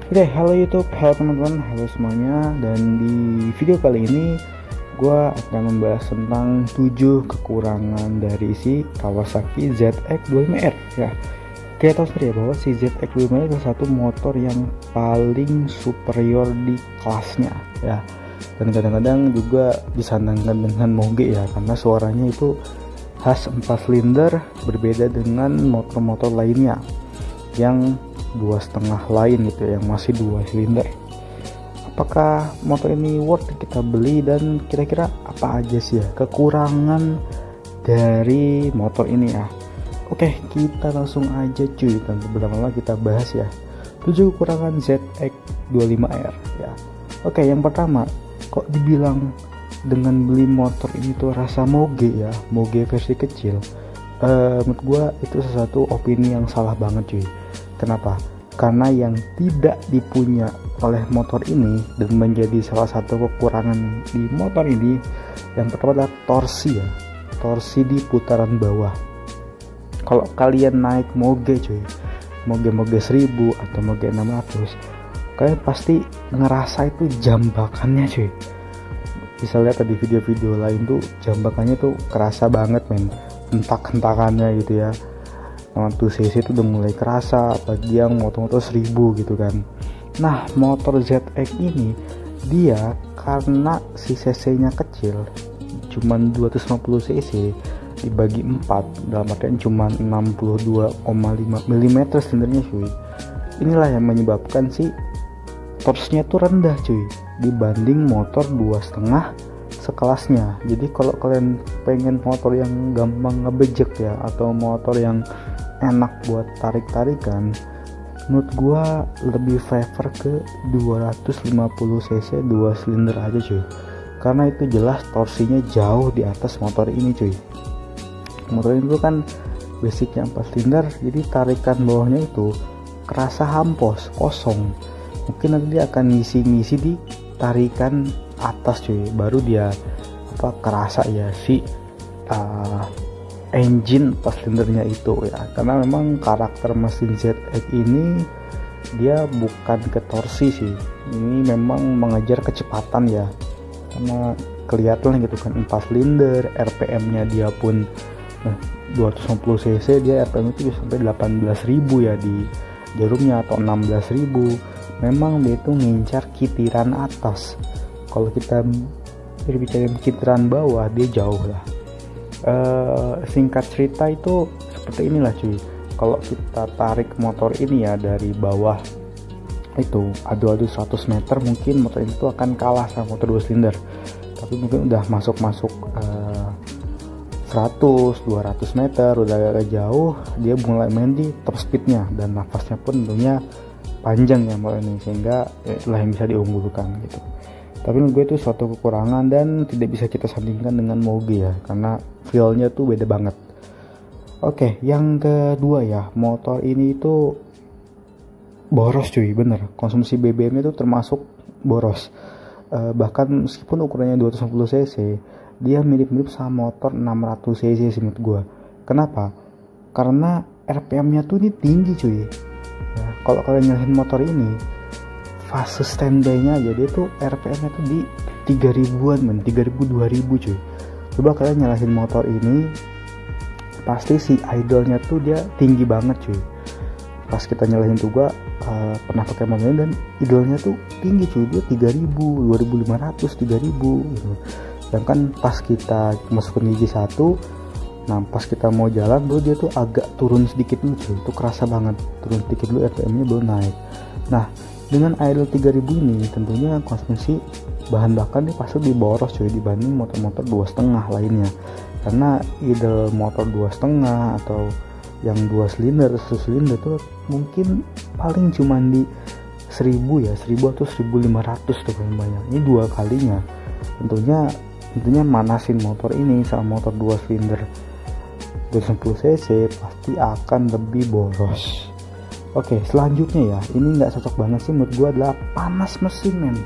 Oke, halo YouTube, halo teman-teman, halo semuanya. Dan di video kali ini gue akan membahas tentang 7 kekurangan dari si Kawasaki ZX25R ya. Kita tahu sendiri ya bahwa si ZX25R adalah satu motor yang paling superior di kelasnya ya. Dan kadang-kadang juga disandangkan dengan moge ya, karena suaranya itu khas 4 silinder, berbeda dengan motor-motor lainnya yang 2,5 lain gitu ya, yang masih 2 silinder. Apakah motor ini worth kita beli, dan kira-kira apa aja sih ya kekurangan dari motor ini ya? Oke, kita langsung aja cuy, tanpa berlama-lama kita bahas ya 7 kekurangan ZX25R ya. Oke, yang pertama, kok dibilang dengan beli motor ini tuh rasa moge ya, moge versi kecil. Menurut gua itu sesuatu opini yang salah banget cuy. Kenapa? Karena yang tidak dipunya oleh motor ini dan menjadi salah satu kekurangan di motor ini, yang pertama adalah torsi ya, torsi di putaran bawah. Kalau kalian naik moge cuy, moge 1000 atau moge 600, kalian pasti ngerasa itu jambakannya cuy. Bisa lihat tadi video-video lain tuh jambakannya tuh kerasa banget men, hentak-hentakannya gitu ya. 1cc itu udah mulai kerasa, apalagi yang motor-motor 1000 gitu kan. Nah, motor ZX ini dia karena si cc nya kecil, cuman 250 cc dibagi 4, dalam artian cuman 62,5 mm silindernya cuy. Inilah yang menyebabkan si torsinya tuh rendah cuy dibanding motor 2,5 sekelasnya. Jadi kalau kalian pengen motor yang gampang ngebejek ya, atau motor yang enak buat tarik-tarikan, menurut gua lebih favor ke 250 cc 2 silinder aja cuy, karena itu jelas torsinya jauh di atas motor ini cuy. Motor ini tuh kan basicnya 4 silinder, jadi tarikan bawahnya itu kerasa hampos, kosong. Mungkin nanti dia akan ngisi-ngisi di tarikan atas cuy, baru dia kerasa ya si engine 4 silindernya itu ya. Karena memang karakter mesin ZX ini dia bukan ke torsi sih, ini memang mengejar kecepatan ya, karena kelihatan gitu kan 4 silinder, RPM nya dia pun 250 cc, dia RPM itu bisa sampai 18.000 ya di jarumnya, atau 16.000. Memang dia itu ngincar kitiran atas. Kalau kita berbicara kitiran bawah, dia jauh lah. Singkat cerita itu seperti inilah cuy. Kalau kita tarik motor ini ya dari bawah itu adu-adu 100 meter, mungkin motor itu akan kalah sama motor 2 silinder. Tapi mungkin udah masuk 100-200 meter, udah agak jauh, dia mulai main di top speednya, dan nafasnya pun tentunya panjang ya motor ini, sehingga itulah yang bisa diunggulkan gitu. Tapi menurut gue itu suatu kekurangan dan tidak bisa kita sandingkan dengan moge ya, karena feelnya tuh beda banget. Oke, yang kedua ya, motor ini itu boros cuy, bener, konsumsi BBM nya itu termasuk boros. Bahkan meskipun ukurannya 250 cc, dia mirip-mirip sama motor 600 cc sih menurut gue. Kenapa? Karena RPM nya tuh ini tinggi cuy ya. Kalau kalian nyalain motor ini, fase standby nya aja dia tuh RPM nya tuh di 3000-an men, 3000-2000 cuy. Coba kalian nyalain motor ini, pasti si idolnya tuh dia tinggi banget cuy. Pas kita nyalain juga pernah pakai motor ini, dan idolnya tuh tinggi cuy, dia 3000, 2500, 3000 gitu. Sedangkan pas kita masukin gigi 1, nah pas kita mau jalan bro, dia tuh agak turun sedikit dulu cuy, itu kerasa banget, turun sedikit dulu RPM nya baru naik. Nah, dengan idle 3000 ini tentunya konsumsi bahan bakar dia pasti diboros cuy dibanding motor-motor 2,5 lainnya. Karena idle motor 2,5 atau yang 2 silinder, 1 silinder tuh mungkin paling cuman di 1000 ya, 1000 atau 1500 tuh paling banyak. Ini 2 kalinya. Tentunya manasin motor ini sama motor 2 silinder 210 cc pasti akan lebih boros. Oke, selanjutnya ya, ini nggak cocok banget sih menurut gue adalah panas mesin men.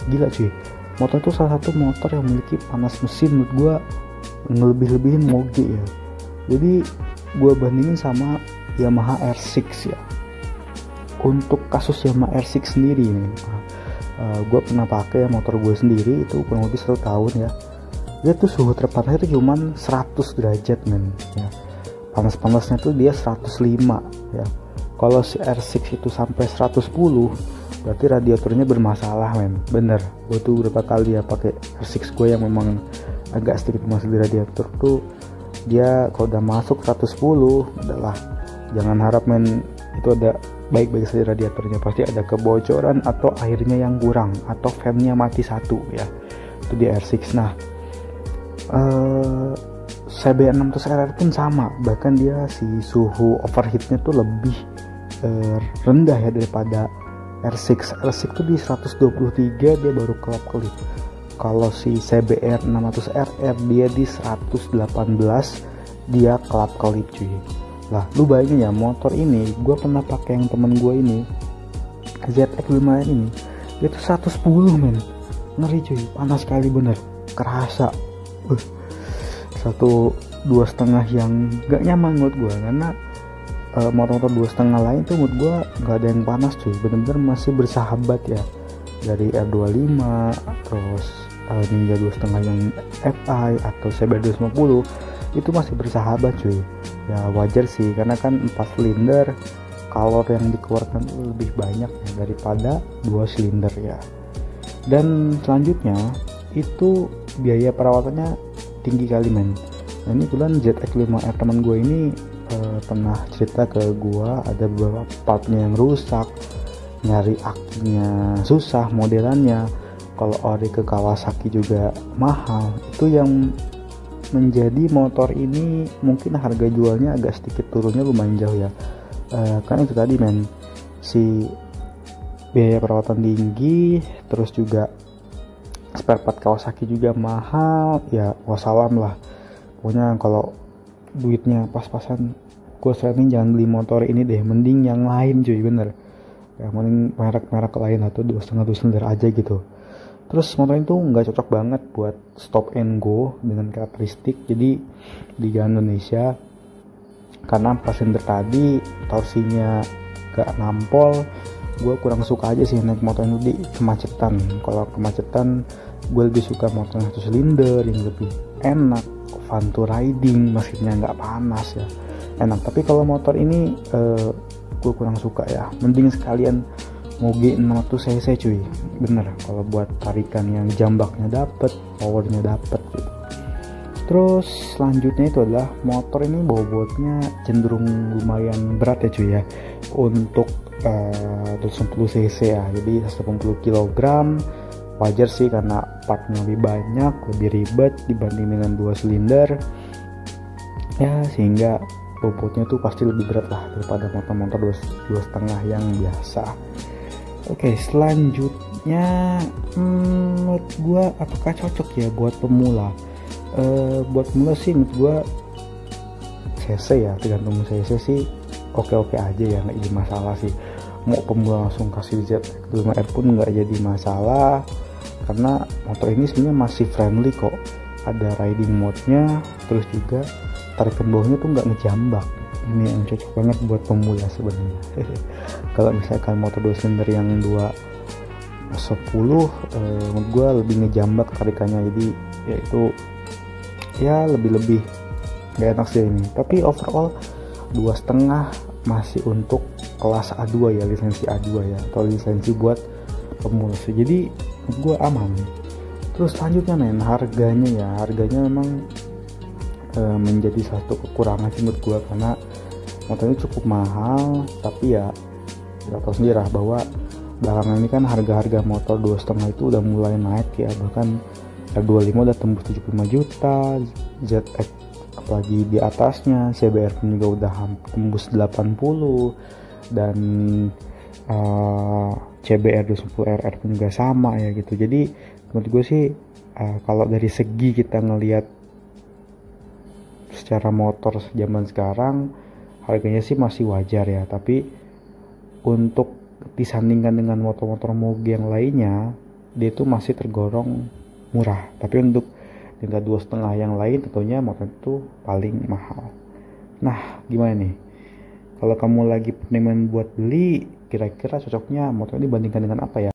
Gila cuy, motor itu salah satu motor yang memiliki panas mesin menurut gue ngelebih-lebihin moge ya. Jadi gue bandingin sama Yamaha R6 ya. untuk kasus Yamaha R6 sendiri nih, gue pernah pakai motor gue sendiri itu kurang lebih 1 tahun ya. Dia tuh suhu terpanas itu cuman 100 derajat men ya. Panas-panasnya tuh dia 105 ya. Kalau si R6 itu sampai 110 berarti radiatornya bermasalah men. Bener, gue tuh berapa kali ya pakai R6 gue yang memang agak sedikit masalah di radiator tuh, dia kalau udah masuk 110 adalah jangan harap men itu ada baik-baik saja radiatornya, pasti ada kebocoran atau airnya yang kurang atau fan-nya mati satu ya. Itu di R6. Nah CB600RR pun sama, bahkan dia si suhu overheatnya tuh lebih rendah ya daripada R6. R6 tuh di 123 dia baru kelap-kelip. Kalau si CBR600RR dia di 118 dia kelap-kelip cuy. Lah lu bayangin ya, motor ini gue pernah pakai yang temen gue ini ZX5 ini, dia tuh 110 men. Ngeri cuy, panas sekali bener, kerasa. 1,5 yang gak nyaman menurut gue, karena motor-motor 2,5 lain tuh menurut gue gak ada yang panas cuy, bener-bener masih bersahabat ya. Dari R25 terus Ninja 2,5 yang FI atau CB250 itu masih bersahabat cuy ya. Wajar sih karena kan 4 silinder, kalor yang dikeluarkan lebih banyak ya daripada 2 silinder ya. Dan selanjutnya itu biaya perawatannya tinggi kali men. Nah ini kebetulan ZX5R teman gue ini pernah cerita ke gue ada beberapa partnya yang rusak, nyari akinya susah, modelannya kalau ori ke Kawasaki juga mahal. Itu yang menjadi motor ini mungkin harga jualnya agak sedikit turunnya lumayan jauh ya. Kan itu tadi men, si biaya perawatan tinggi, terus juga spare part Kawasaki juga mahal ya. Wassalam lah pokoknya, kalau duitnya pas-pasan gue saranin jangan beli motor ini deh, mending yang lain cuy, bener ya, mending merek-merek lain atau 2,5 silinder aja gitu. Terus motor itu nggak cocok banget buat stop and go dengan karakteristik jadi di Jalan Indonesia, karena 4 silinder tadi torsinya gak nampol. Gue kurang suka aja sih naik motor itu di kemacetan. Kalau kemacetan gue lebih suka motor 1 silinder yang lebih enak, fun to riding, mesinnya nggak panas ya, enak. Tapi kalau motor ini gue kurang suka ya, mending sekalian Moge 600 cc cuy, bener kalau buat tarikan yang jambaknya dapet, powernya dapet gitu. Terus selanjutnya itu adalah motor ini bobotnya cenderung lumayan berat ya cuy ya, untuk 110 cc ya, jadi 180 kg. Wajar sih karena partnya lebih banyak, lebih ribet dibanding dengan 2 silinder ya, sehingga bobotnya tuh pasti lebih berat lah daripada motor-motor 2,5 yang biasa. Oke, selanjutnya menurut gua apakah cocok ya buat pemula? Buat pemula sih menurut gua cc ya, tergantung cc sih oke-oke aja ya, nggak jadi masalah sih. Mau pemula langsung kasih ZX5R pun nggak jadi masalah, karena motor ini sebenarnya masih friendly kok, ada riding mode-nya, terus juga tarikan bawahnya tuh nggak ngejambak. Ini yang cocok banget buat pemula sebenarnya. Kalau misalkan motor 2 silinder yang 210 menurut gue lebih ngejambak tarikannya, jadi ya itu ya lebih gak enak sih ini. Tapi overall 2,5 masih untuk kelas A2 ya, lisensi A2 ya, atau lisensi buat pemula, jadi menurut gue aman. Terus selanjutnya men, harganya memang menjadi satu kekurangan sih menurut gue, karena motor ini cukup mahal. Tapi ya kita tahu sendiri lah bahwa belakangan ini kan harga-harga motor 2,5 itu udah mulai naik ya, bahkan R25 udah tembus 75 juta, ZX apalagi di atasnya, CBR pun juga udah tembus 80, dan CBR 210RR pun juga sama ya gitu. Jadi menurut gue sih kalau dari segi kita ngelihat secara motor zaman sekarang harganya sih masih wajar ya, tapi untuk disandingkan dengan motor-motor moge yang lainnya dia itu masih tergolong murah. Tapi untuk tingkat 2,5 yang lain tentunya motor itu paling mahal. Nah gimana nih kalau kamu lagi pengen buat beli, kira-kira cocoknya motor ini dibandingkan dengan apa ya?